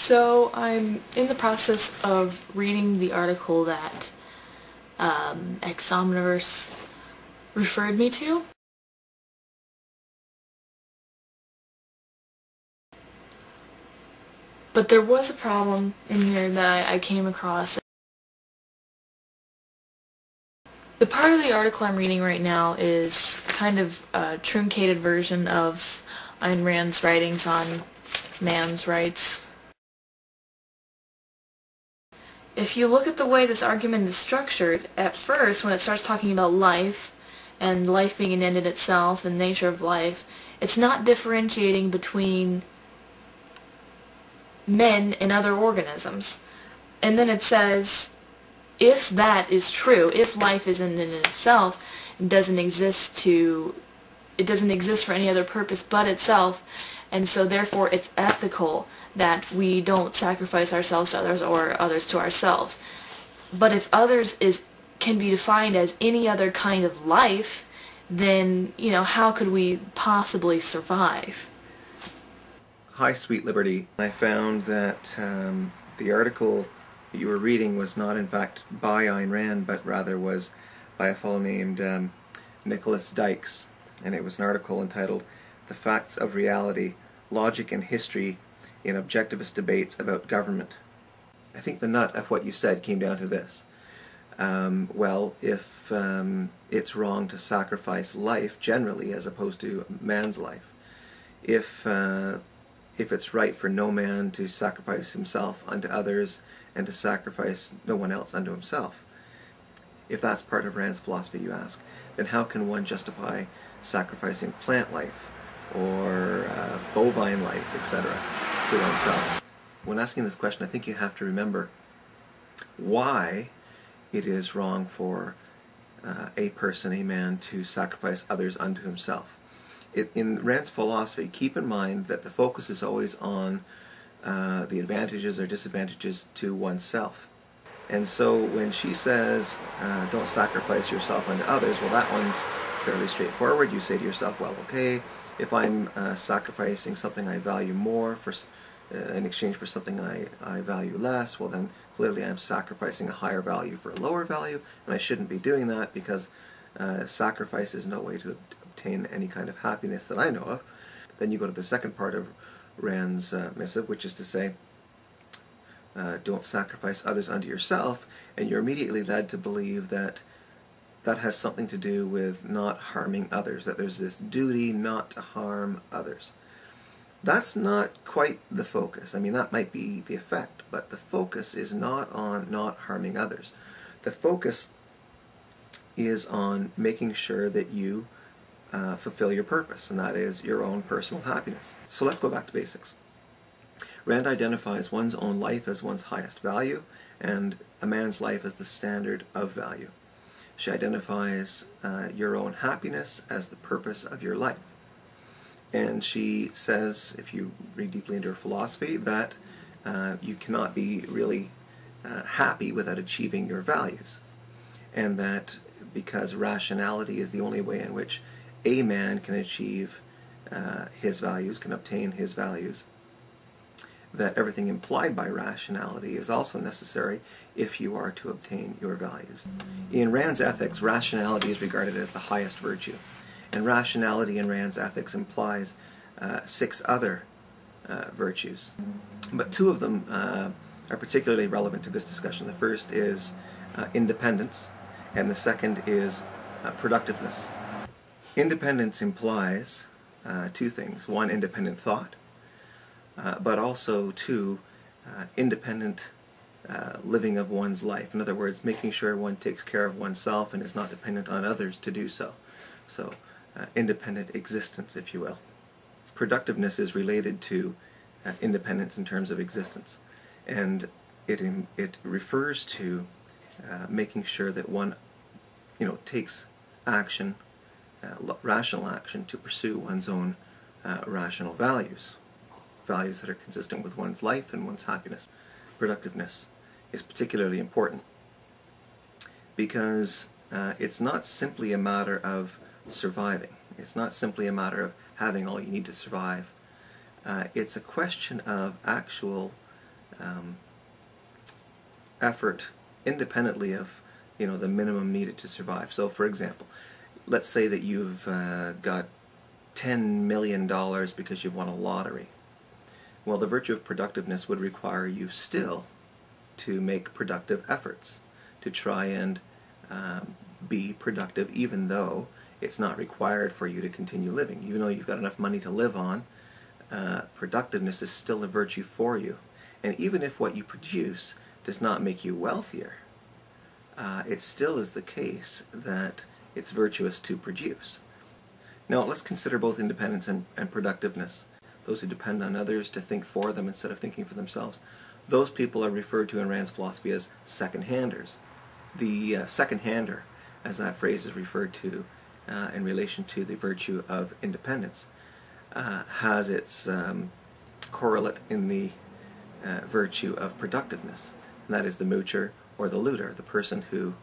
So I'm in the process of reading the article that Exomniverse referred me to. But there was a problem in here that I came across. The part of the article I'm reading right now is kind of a truncated version of Ayn Rand's writings on man's rights. If you look at the way this argument is structured, at first when it starts talking about life and life being an end in itself and nature of life, it's not differentiating between men and other organisms. And then it says, if that is true, if life is an end in itself and doesn't exist for any other purpose but itself, and so therefore it's ethical that we don't sacrifice ourselves to others or others to ourselves. But if others can be defined as any other kind of life, then, how could we possibly survive? Hi, Sweet Liberty. I found that the article that you were reading was not in fact by Ayn Rand, but rather was by a fellow named Nicholas Dykes, and it was an article entitled "The Facts of Reality, Logic and History in Objectivist Debates About Government." I think the nut of what you said came down to this. Well, if it's wrong to sacrifice life generally as opposed to man's life, if it's right for no man to sacrifice himself unto others and to sacrifice no one else unto himself, if that's part of Rand's philosophy, you ask, then how can one justify sacrificing plant life or bovine life, etc., to oneself? When asking this question, I think you have to remember why it is wrong for a person, a man, to sacrifice others unto himself. In Rand's philosophy, keep in mind that the focus is always on the advantages or disadvantages to oneself. And so when she says, don't sacrifice yourself unto others, well, that one's fairly straightforward. You say to yourself, well, okay, if I'm sacrificing something I value more in exchange for something I value less, well then clearly I'm sacrificing a higher value for a lower value, and I shouldn't be doing that because sacrifice is no way to obtain any kind of happiness that I know of. Then you go to the second part of Rand's missive, which is to say, don't sacrifice others unto yourself, and you're immediately led to believe that that has something to do with not harming others, that there's this duty not to harm others. That's not quite the focus. I mean, that might be the effect, but the focus is not on not harming others. The focus is on making sure that you fulfill your purpose, and that is your own personal happiness. So let's go back to basics. Rand identifies one's own life as one's highest value, and a man's life as the standard of value. She identifies your own happiness as the purpose of your life. And she says, if you read deeply into her philosophy, that you cannot be really happy without achieving your values. And that because rationality is the only way in which a man can achieve his values, can obtain his values, that everything implied by rationality is also necessary if you are to obtain your values. In Rand's ethics, rationality is regarded as the highest virtue. And rationality in Rand's ethics implies 6 other virtues. But 2 of them are particularly relevant to this discussion. The first is independence, and the second is productiveness. Independence implies 2 things. 1, independent thought, but also 2, independent living of one's life. In other words, making sure one takes care of oneself and is not dependent on others to do so. So, independent existence, if you will. Productiveness is related to independence in terms of existence, and it refers to making sure that one, takes action, rational action, to pursue one's own rational values, values that are consistent with one's life and one's happiness. Productiveness is particularly important because it's not simply a matter of surviving. It's not simply a matter of having all you need to survive. It's a question of actual effort independently of the minimum needed to survive. So for example, let's say that you've got $10 million because you've won a lottery. Well, the virtue of productiveness would require you still to make productive efforts to try and be productive, even though it's not required for you to continue living. Even though you've got enough money to live on, productiveness is still a virtue for you. And even if what you produce does not make you wealthier, it still is the case that it's virtuous to produce. Now let's consider both independence and productiveness. Those who depend on others to think for them instead of thinking for themselves. Those people are referred to in Rand's philosophy as second-handers. The second-hander, as that phrase is referred to in relation to the virtue of independence, has its correlate in the virtue of productiveness. And that is the moocher or the looter, the person who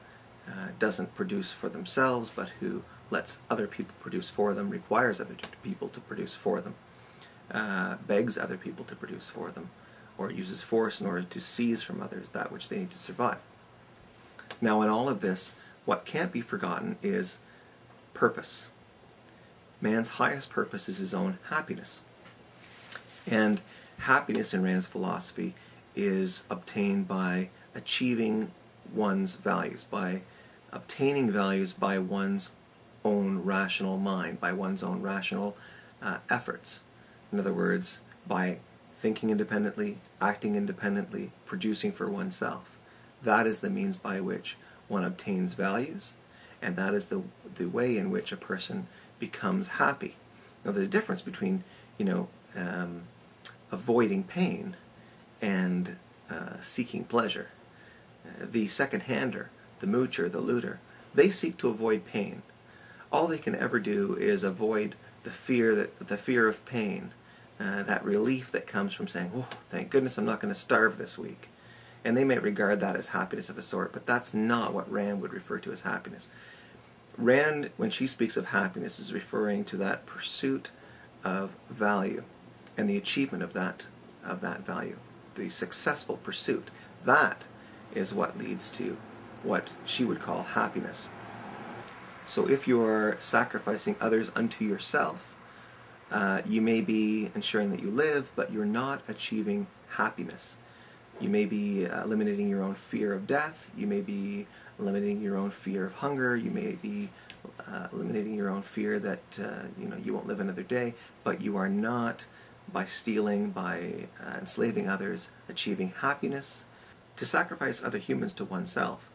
doesn't produce for themselves but who lets other people produce for them, requires other people to produce for them, begs other people to produce for them, or uses force in order to seize from others that which they need to survive. Now in all of this, what can't be forgotten is purpose. Man's highest purpose is his own happiness. And happiness in Rand's philosophy is obtained by achieving one's values, by obtaining values by one's own rational mind, by one's own rational efforts. In other words, by thinking independently, acting independently, producing for oneself. That is the means by which one obtains values, and that is the way in which a person becomes happy. Now there's a difference between, avoiding pain and seeking pleasure. The second-hander, the moocher, the looter, they seek to avoid pain. All they can ever do is avoid the fear of pain, that relief that comes from saying, "Oh, thank goodness I'm not going to starve this week." And they may regard that as happiness of a sort, but that's not what Rand would refer to as happiness. Rand, when she speaks of happiness, is referring to that pursuit of value and the achievement of that value, the successful pursuit. That is what leads to what she would call happiness. So if you're sacrificing others unto yourself, you may be ensuring that you live, but you're not achieving happiness. You may be eliminating your own fear of death. You may be eliminating your own fear of hunger. You may be eliminating your own fear that you won't live another day. But you are not, by stealing, by enslaving others, achieving happiness. To sacrifice other humans to oneself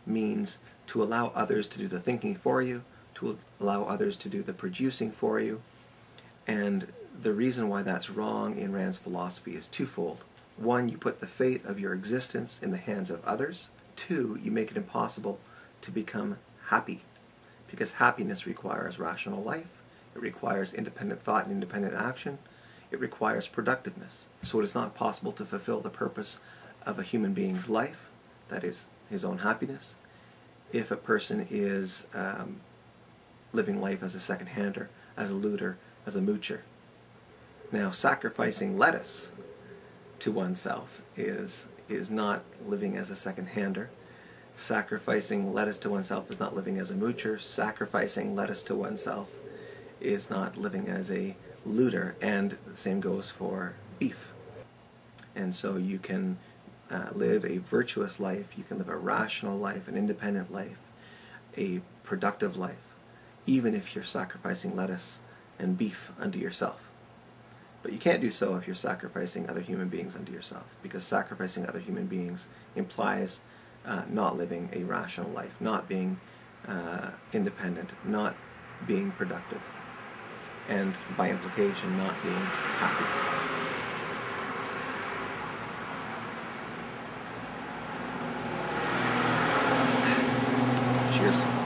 means to allow others to do the thinking for you, to allow others to do the producing for you. And the reason why that's wrong in Rand's philosophy is twofold. One, you put the fate of your existence in the hands of others. Two, you make it impossible to become happy, because happiness requires rational life, it requires independent thought and independent action, it requires productiveness. So it is not possible to fulfill the purpose of a human being's life, that is, his own happiness, if a person is living life as a second-hander, as a looter, as a moocher. Now, sacrificing lettuce to oneself is not living as a second-hander. Sacrificing lettuce to oneself is not living as a moocher. Sacrificing lettuce to oneself is not living as a looter, and the same goes for beef. And so you can live a virtuous life, you can live a rational life, an independent life, a productive life, even if you're sacrificing lettuce and beef unto yourself. But you can't do so if you're sacrificing other human beings unto yourself, because sacrificing other human beings implies not living a rational life, not being independent, not being productive, and by implication not being happy. Cheers.